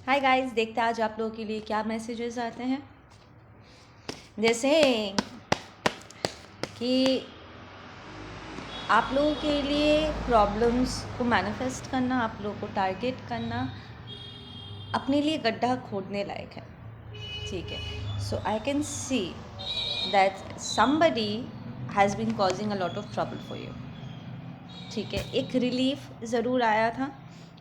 Hi guys, देखते हैं आज आप लोगों के लिए क्या मैसेजेस आते हैं। जैसे कि आप लोगों के लिए प्रॉब्लम्स को मैनिफेस्ट करना, आप लोगों को टारगेट करना अपने लिए गड्ढा खोदने लायक है। ठीक है, so I can see that somebody has been causing a lot of trouble for you. ठीक है, एक रिलीफ ज़रूर आया था,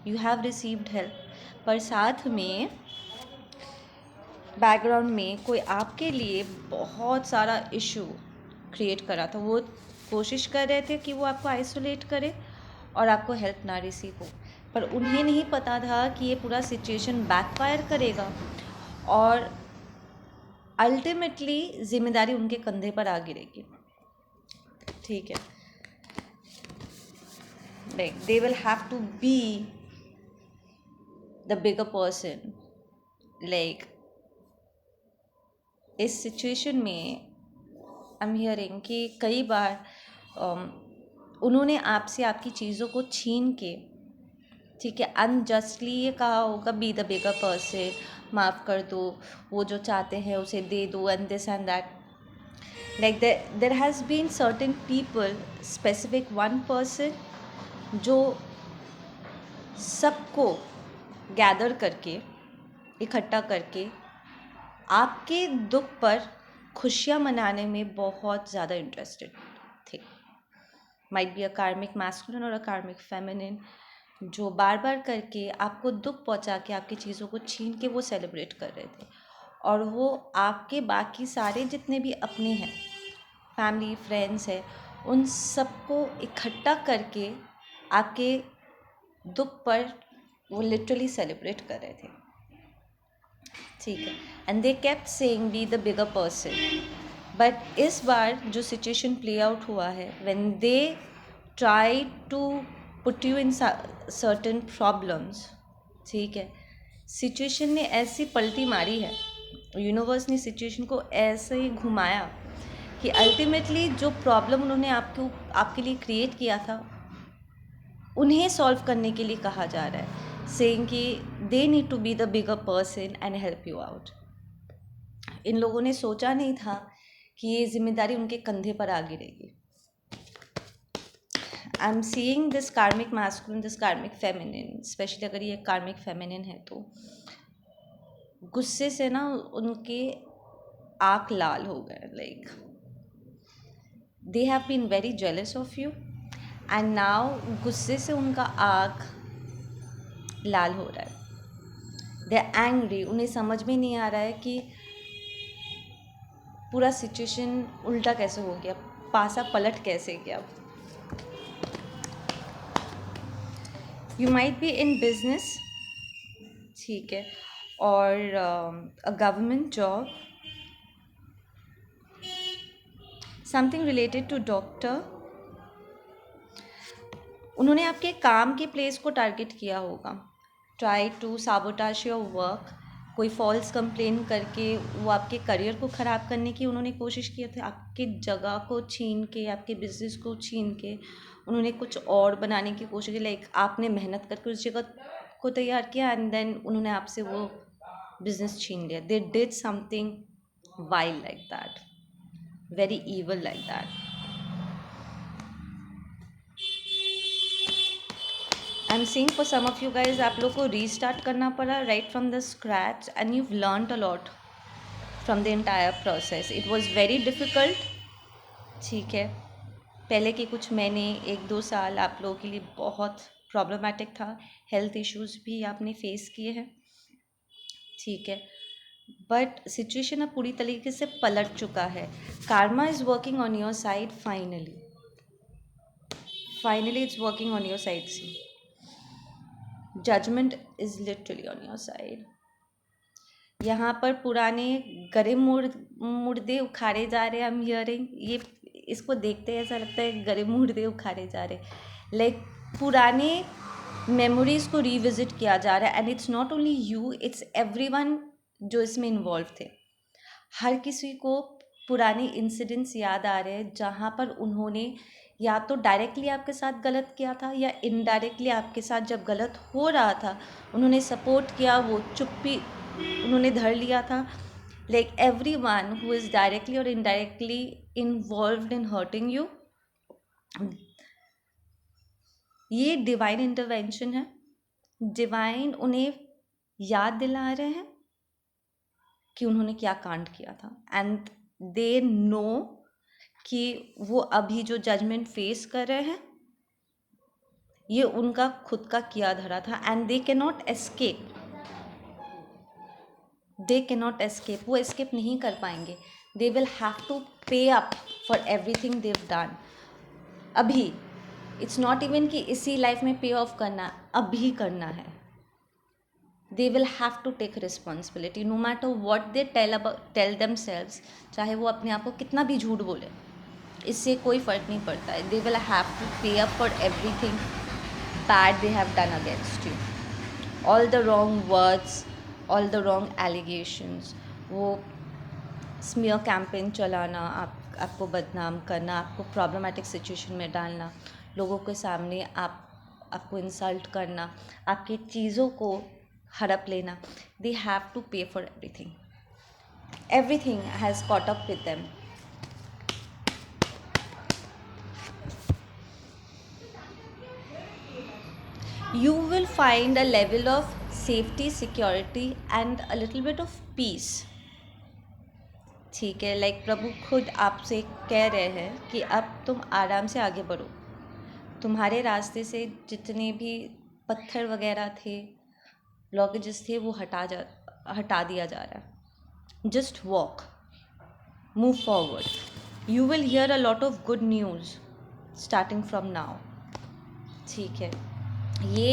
यू हैव रिसीव्ड हेल्प, पर साथ में बैकग्राउंड में कोई आपके लिए बहुत सारा इशू क्रिएट करा था। वो कोशिश कर रहे थे कि वो आपको आइसोलेट करे और आपको हेल्प ना रिसीव हो, पर उन्हें नहीं पता था कि ये पूरा सिचुएशन बैकफायर करेगा और अल्टीमेटली जिम्मेदारी उनके कंधे पर आ गिरेगी। ठीक है, like they will have to be the bigger person. Like इस सिचुएशन में आई एम हियरिंग कि कई बार उन्होंने आपसे आपकी चीज़ों को छीन के, ठीक है, अनजस्टली ये कहा होगा, बी द बिगर पर्सन, माफ़ कर दो, वो जो चाहते हैं उसे दे दो, and this and that. Like there has been certain people, specific one person जो सबको गैदर करके, इकट्ठा करके आपके दुख पर खुशियाँ मनाने में बहुत ज़्यादा इंटरेस्टेड थे। माइट बी अ कार्मिक मैस्कुलिन और अ कार्मिक फेमिनिन, जो बार बार करके आपको दुख पहुंचा के आपकी चीज़ों को छीन के वो सेलिब्रेट कर रहे थे, और वो आपके बाकी सारे जितने भी अपने हैं, फैमिली फ्रेंड्स है, उन सबको इकट्ठा करके आपके दुख पर वो लिटरली सेलिब्रेट कर रहे थे। ठीक है, and they kept saying be the bigger person. But इस बार जो सिचुएशन प्ले आउट हुआ है, when they try to put you in certain problems, ठीक है, सिचुएशन ने ऐसी पलटी मारी है, यूनिवर्स ने सिचुएशन को ऐसे ही घुमाया कि अल्टीमेटली जो प्रॉब्लम उन्होंने आपके लिए क्रिएट किया था उन्हें सॉल्व करने के लिए कहा जा रहा है, सेइंग कि they need to be the bigger person and help you out. इन लोगों ने सोचा नहीं था कि ये जिम्मेदारी उनके कंधे पर आ गिरेगी। आई एम सीइंग दिस कार्मिक मैस्कुलिन, दिस कार्मिक फेमिनिन, स्पेशली अगर ये कार्मिक फेमिनिन है तो गुस्से से ना उनके आँख लाल हो गए। Like they have been very jealous of you and now गुस्से से उनका आँख लाल हो रहा है। दे आर एंग्री, उन्हें समझ में नहीं आ रहा है कि पूरा सिचुएशन उल्टा कैसे हो गया, पासा पलट कैसे गया। You might be in business, ठीक है, और a government job, something related to doctor. उन्होंने आपके काम के प्लेस को टारगेट किया होगा, try to sabotage your work. कोई फॉल्स कंप्लेन करके वो आपके करियर को ख़राब करने की उन्होंने कोशिश की थी, आपकी जगह को छीन के, आपके बिजनेस को छीन के उन्होंने कुछ और बनाने की कोशिश की। लाइक आपने मेहनत करके उस जगह को तैयार किया एंड देन उन्होंने आपसे वो बिजनेस छीन लिया। They did something wild like that, very evil like that. I am seeing for some of you guys, आप लोग को रीस्टार्ट करना पड़ा right from the scratch, and you've learned a lot from the entire process. It was very difficult, ठीक है, पहले के कुछ महीने, 1-2 साल आप लोगों के लिए बहुत प्रॉब्लमेटिक था, हेल्थ इश्यूज भी आपने फेस किए हैं, ठीक है, बट सिचुएशन अब पूरी तरीके से पलट चुका है। karma is working on your side finally. Finally it's working on your side. See, judgment is literally on your side. यहाँ पर पुराने गरे मुर्दे उखाड़े जा रहे हैं। आई एम हियरिंग, ये इसको देखते ऐसा लगता है गरे मुर्दे उखाड़े जा रहे, लाइक पुराने मेमोरीज को रिविजिट किया जा रहा है। And it's not only you, it's everyone जो इसमें इन्वॉल्व थे। हर किसी को पुराने इंसिडेंट्स याद आ रहे हैं जहाँ पर उन्होंने या तो डायरेक्टली आपके साथ गलत किया था या इनडायरेक्टली आपके साथ जब गलत हो रहा था उन्होंने सपोर्ट किया, वो चुप्पी उन्होंने धर लिया था. Like every one who is directly और indirectly involved in hurting you, ये डिवाइन इंटरवेंशन है. डिवाइन उन्हें याद दिला रहे हैं कि उन्होंने क्या कांड किया था, एंड दे नो कि वो अभी जो जजमेंट फेस कर रहे हैं ये उनका खुद का किया धरा था, एंड दे कैनॉट एस्केप, वो एस्केप नहीं कर पाएंगे. दे विल हैव टू पे up for everything they've done. अभी इट्स नॉट इवन कि इसी लाइफ में पे ऑफ करना, अभी करना है. They will have to take responsibility no matter what they tell themselves. चाहे वो अपने आप को कितना भी झूठ बोले, इससे कोई फ़र्क नहीं पड़ता है. दे विल हैव टू पे up for everything bad they have done against you. All the wrong words, all the wrong allegations, वो स्मीयर कैंपेन चलाना, आपको बदनाम करना, आपको प्रॉब्लमेटिक सिचुएशन में डालना, लोगों के सामने आपको इंसल्ट करना, आपकी चीज़ों को हड़प लेना. दे हैव टू पे for everything. Everything has caught up with them. You will find a level of safety, security and a little bit of peace. ठीक है, लाइक प्रभु खुद आपसे कह रहे हैं कि अब तुम आराम से आगे बढ़ो. तुम्हारे रास्ते से जितने भी पत्थर वगैरह थे, ब्लॉकेजेस थे, वो हटा दिया जा रहा है. Just walk, move forward. You will hear a lot of good news starting from now. ठीक है, ये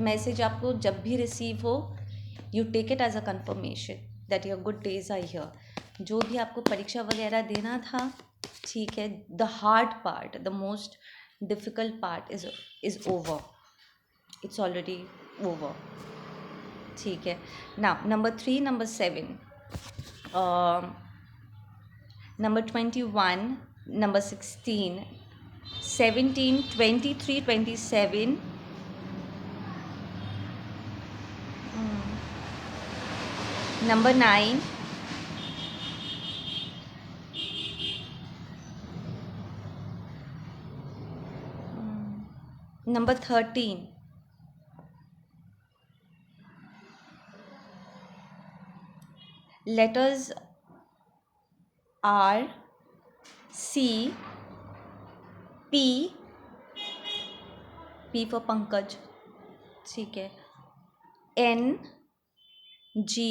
मैसेज आपको जब भी रिसीव हो, you take it as a confirmation that your good days are here. जो भी आपको परीक्षा वगैरह देना था, ठीक है, the hard part, the most difficult part is over. It's already over. ठीक है. Now number 3, number 7, number 21, number 16, 17, 23, 27, number 9, number 13, letters R, C, P, P for Pankaj, ठीक है, N, G,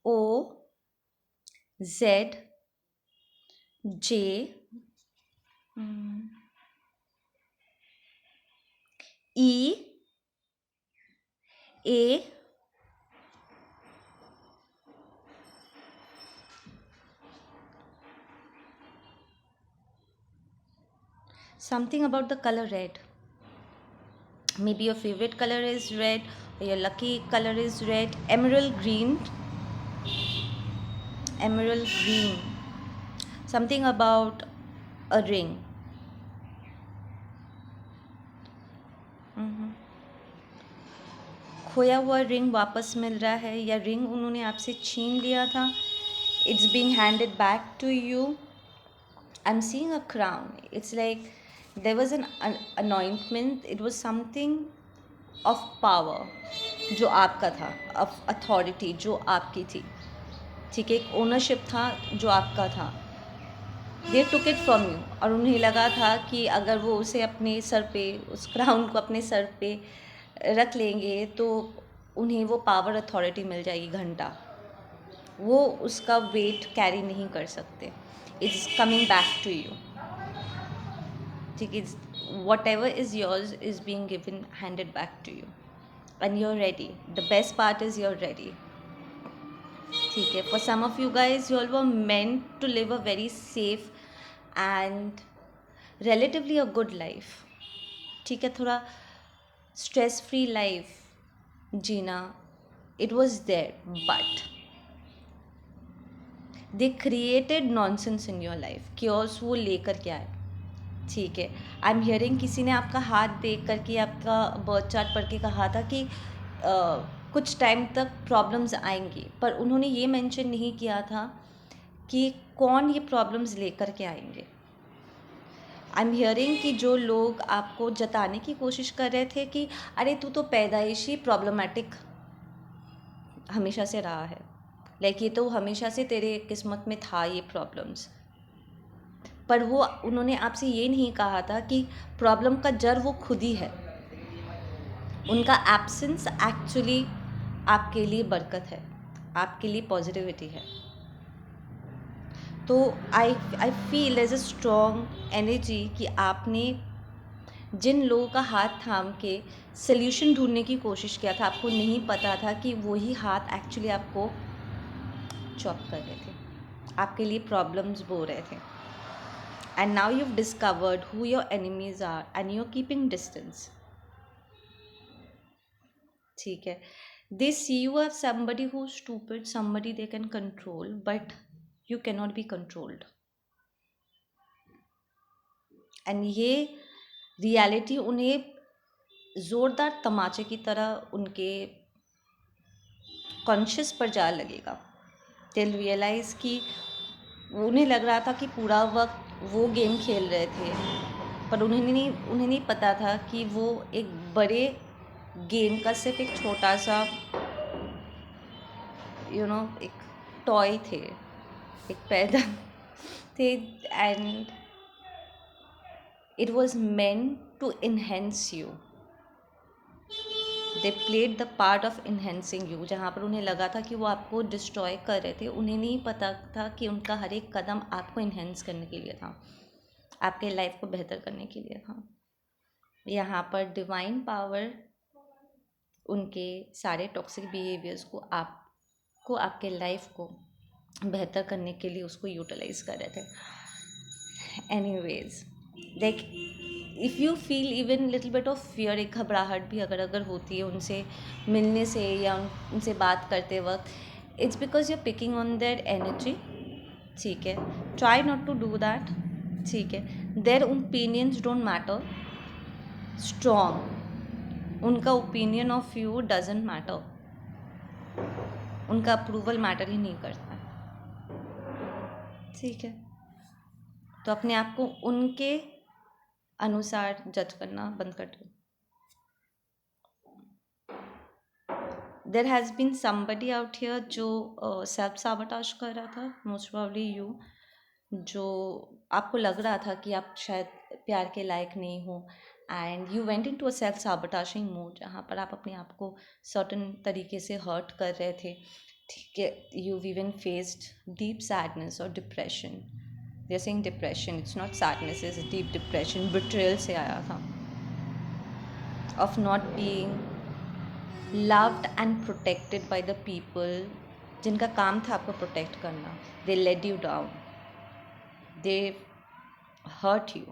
O, Z, J, E, A, something about the color red. Maybe your favorite color is red, or your lucky color is red. Emerald green. Something about a ring. खोया हुआ ring वापस मिल रहा है, या ring उन्होंने आपसे छीन लिया था. It's being handed back to you. I am seeing a crown. It's like there was an anointment. It was something of power जो आपका था, ऑफ अथॉरिटी जो आपकी थी. ठीक है, एक ओनरशिप था जो आपका था. दे टुक इट फ्रॉम यू, और उन्हें लगा था कि अगर वो उसे अपने सर पे, उस क्राउन को अपने सर पे रख लेंगे तो उन्हें वो पावर अथॉरिटी मिल जाएगी घंटा. वो उसका वेट कैरी नहीं कर सकते. It's coming back to you. ठीक है, whatever is yours is being given, handed back to you, and you are ready. The best part is you are ready. ठीक है, for some of you guys, you all were meant to live a very safe and relatively a good life. ठीक है, थोड़ा stress free life जीना, it was there, but they created nonsense in your life, cures वो लेकर के आए, ठीक है। आई एम हियरिंग किसी ने आपका हाथ देख करके आपका बर्थ चार्ट पढ़ के कहा था कि कुछ टाइम तक प्रॉब्लम्स आएंगी, पर उन्होंने ये मेंशन नहीं किया था कि कौन ये प्रॉब्लम्स लेकर के आएंगे। आई एम हियरिंग कि जो लोग आपको जताने की कोशिश कर रहे थे कि अरे तू तो पैदाइशी प्रॉब्लमेटिक हमेशा से रहा है, लाइक ये तो हमेशा से तेरे किस्मत में था ये प्रॉब्लम्स, पर वो उन्होंने आपसे ये नहीं कहा था कि प्रॉब्लम का जड़ वो खुद ही है। उनका एब्सेंस एक्चुअली आपके लिए बरकत है, आपके लिए पॉजिटिविटी है। तो I feel as a strong energy कि आपने जिन लोगों का हाथ थाम के सल्यूशन ढूंढने की कोशिश किया था, आपको नहीं पता था कि वही हाथ एक्चुअली आपको चॉप कर रहे थे, आपके लिए प्रॉब्लम्स बो रहे थे। And now you've discovered who your enemies are and you're keeping distance, ठीक है। they see you as somebody who's stupid, somebody they can control, but you cannot be controlled। And ये रियलिटी उन्हें ज़ोरदार तमाचे की तरह उनके कॉन्शियस पर जा लगेगा। दे रियलाइज़ कि उन्हें लग रहा था कि पूरा वक्त वो गेम खेल रहे थे, पर उन्हें नहीं पता था कि वो एक बड़े गेम का सिर्फ एक छोटा सा एक टॉय थे, एक पैदा थे, and it was meant to enhance you. They played the part of enhancing you, जहाँ पर उन्हें लगा था कि वो आपको डिस्ट्रॉय कर रहे थे। उन्हें नहीं पता था कि उनका हर एक कदम आपको इन्हेंस करने के लिए था, आपके लाइफ को बेहतर करने के लिए था। यहाँ पर डिवाइन पावर उनके सारे टॉक्सिक बिहेवियर्स को आपके लाइफ को बेहतर करने के लिए उसको यूटिलाइज कर रहे थे। Anyways, like if you feel even little bit of fear, एक घबराहट भी अगर होती है उनसे मिलने से या उनसे बात करते वक्त, it's because you are picking on their energy, ठीक है। Try not to do that, ठीक है। Their opinions don't matter, strong, उनका opinion of you doesn't matter, उनका अप्रूवल मैटर ही नहीं करता, ठीक है। तो अपने आप को उनके अनुसार जज करना बंद कर दो। There has been somebody out here जो सेल्फ साबोटाज कर रहा था, मोस्ट प्रॉब्ली यू, जो आपको लग रहा था कि आप शायद प्यार के लायक नहीं हो, and you went into a self sabotaging mode, जहाँ पर आप अपने आप को सर्टन तरीके से हर्ट कर रहे थे, ठीक है। You even faced deep sadness और depression. They are saying depression, it's not sadness, it's deep depression, betrayal से आया था, of not being loved and protected by the people जिनका काम था आपको प्रोटेक्ट करना। They let you down, they hurt you,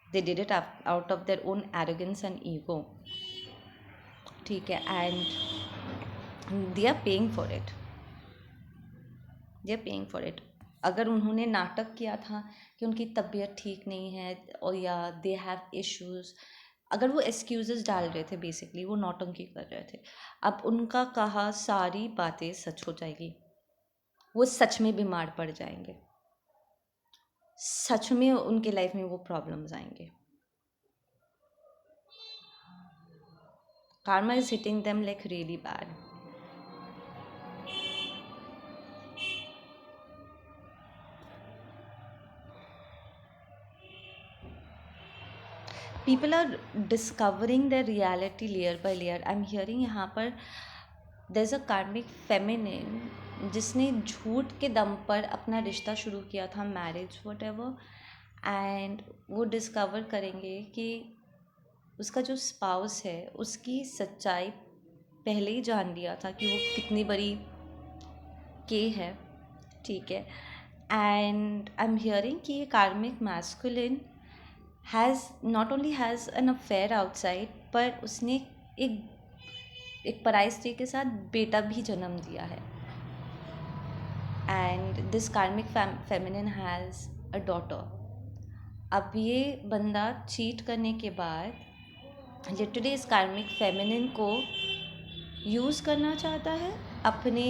they did it out of their own arrogance and ego, ठीक है। and they are paying for it, they are paying for it। अगर उन्होंने नाटक किया था कि उनकी तबीयत ठीक नहीं है और या दे हैव इश्यूज, अगर वो एक्सक्यूजेस डाल रहे थे, बेसिकली वो नौटंकी कर रहे थे, अब उनका कहा सारी बातें सच हो जाएगी, वो सच में बीमार पड़ जाएंगे, सच में उनके लाइफ में वो प्रॉब्लम्स आएंगे। Karma is hitting them like really bad. People are discovering their reality layer by layer. I'm hearing यहाँ पर there's a karmic feminine जिसने झूठ के दम पर अपना रिश्ता शुरू किया था, मैरिज whatever, and वो डिस्कवर करेंगे कि उसका जो स्पाउस है उसकी सच्चाई पहले ही जान लिया था कि वो कितनी बड़ी के है, ठीक है। एंड आई एम हियरिंग कि ये कार्मिक masculine has not only has an affair outside, पर उसने एक पराई स्त्री के साथ बेटा भी जन्म दिया है। एंड दिस कार्मिक फेमिनिन हैज़ अ डॉटर. अब ये बंदा चीट करने के बाद लिटरली इस कार्मिक फेमिनिन को यूज़ करना चाहता है अपने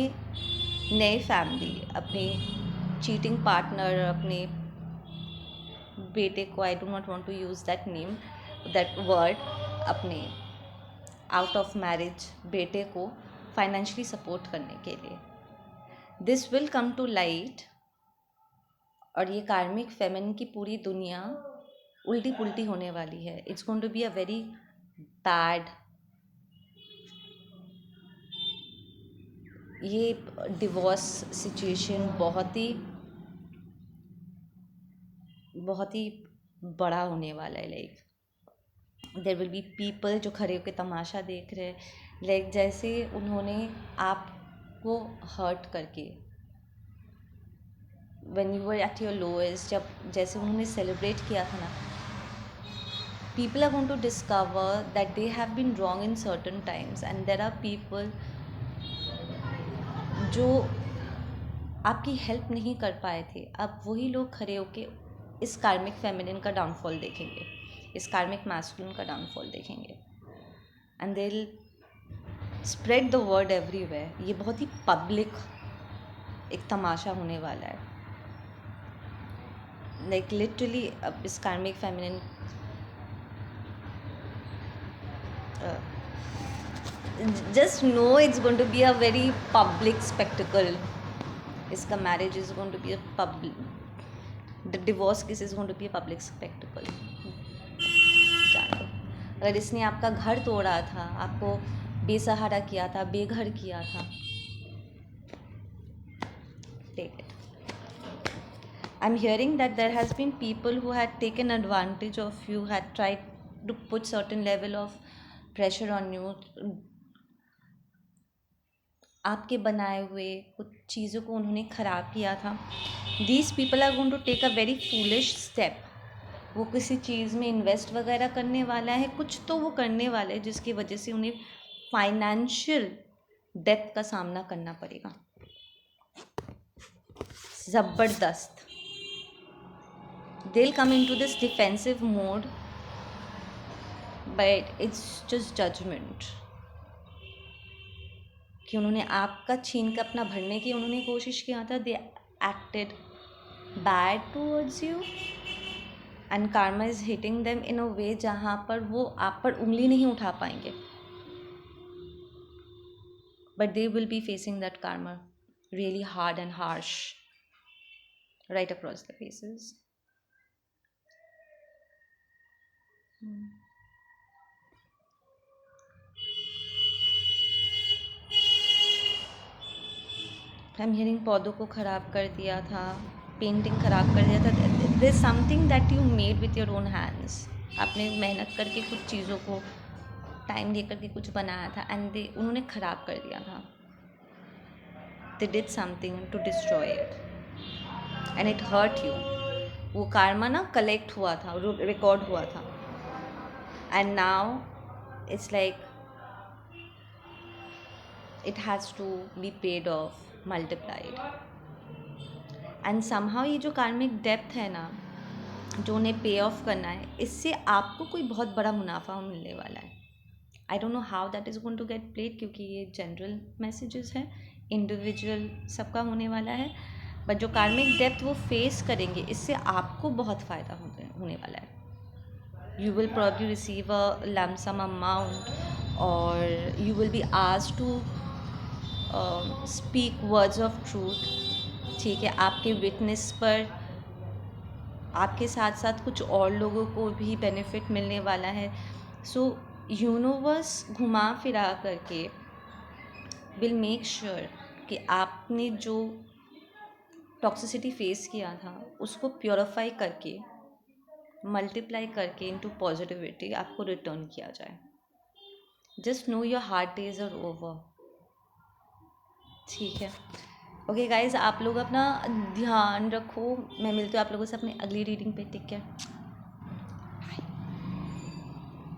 नए फैमिली, अपने चीटिंग पार्टनर, अपने बेटे को, I do not want to use that name, that word, अपने आउट ऑफ मैरिज बेटे को फाइनेंशियली सपोर्ट करने के लिए. This will come to light और ये कार्मिक फेमिनिन की पूरी दुनिया उल्टी पुल्टी होने वाली है. It's going to be a very bad. ये डिवोर्स सिचुएशन बहुत ही बड़ा होने वाला है. Like there will be people जो खड़े होकर तमाशा देख रहे हैं. लाइक जैसे उन्होंने आपको हर्ट करके, when you were at your lowest, जब जैसे उन्होंने सेलिब्रेट किया था ना, people are going to discover that they have been wrong in certain times and there are people जो आपकी हेल्प नहीं कर पाए थे. अब वही लोग खड़े होके इस कार्मिक फेमिनिन का डाउनफॉल देखेंगे, इस कार्मिक मैस्कुलिन का डाउनफॉल देखेंगे and they will spread the word everywhere. ये बहुत ही पब्लिक एक तमाशा होने वाला है. लाइक लिटरली अब इस कार्मिक feminine just know it's going to be a very public spectacle. इसका marriage is going to be a public, the divorce case is going to be a public spectacle. जानो, अगर इसने आपका घर तोड़ा था, आपको बेसहारा किया था, बेघर किया था, take it. I'm hearing that there has been people who had taken advantage of you, had tried to put certain level of pressure on you. आपके बनाए हुए कुछ चीज़ों को उन्होंने ख़राब किया था. These people are going to take a very foolish step. वो किसी चीज़ में इन्वेस्ट वगैरह करने वाला है, कुछ तो वो करने वाला है जिसकी वजह से उन्हें फाइनेंशियल डेप्थ का सामना करना पड़ेगा. ज़बरदस्त. They will come in to this defensive mode but it's just judgement कि उन्होंने आपका छीन के अपना भरने की उन्होंने कोशिश किया था. They acted bad towards you and karma is hitting them in a way जहाँ पर वो आप पर उंगली नहीं उठा पाएंगे. But they will be facing that karma really hard and harsh right across the faces. I'm hearing पौधों को ख़राब कर दिया था, पेंटिंग ख़राब कर दिया था. there is something that you made with your own hands. आपने मेहनत करके कुछ चीज़ों को टाइम दे करके कुछ बनाया था एंड उन्होंने ख़राब कर दिया था. they did something to destroy it and it hurt you. वो karma ना कलेक्ट हुआ था, रिकॉर्ड हुआ था and now it's like it has to be paid off, multiplied. and somehow ये जो कार्मिक डेप्थ है ना, जो उन्हें पे ऑफ करना है, इससे आपको कोई बहुत बड़ा मुनाफा मिलने वाला है. I don't know how that is going to get played, क्योंकि ये जनरल मैसेजेस हैं, इंडिविजुअल सबका होने वाला है. बट जो कार्मिक डेप्थ वो फेस करेंगे, इससे आपको बहुत फ़ायदा होने वाला है. you will probably receive a lump sum amount or you will be asked to speak words of truth. ठीक है, आपके विटनेस पर आपके साथ साथ कुछ और लोगों को भी बेनिफिट मिलने वाला है. सो यूनिवर्स घुमा फिरा करके विल मेक श्योर कि आपने जो टॉक्सिसिटी फेस किया था उसको प्योरीफाई करके, मल्टीप्लाई करके इनटू पॉजिटिविटी आपको रिटर्न किया जाए. Just know your hard days are over. ठीक है, ओके गाइज, आप लोग अपना ध्यान रखो. मैं मिलती हूँ आप लोगों से अपनी अगली रीडिंग पे. Take care.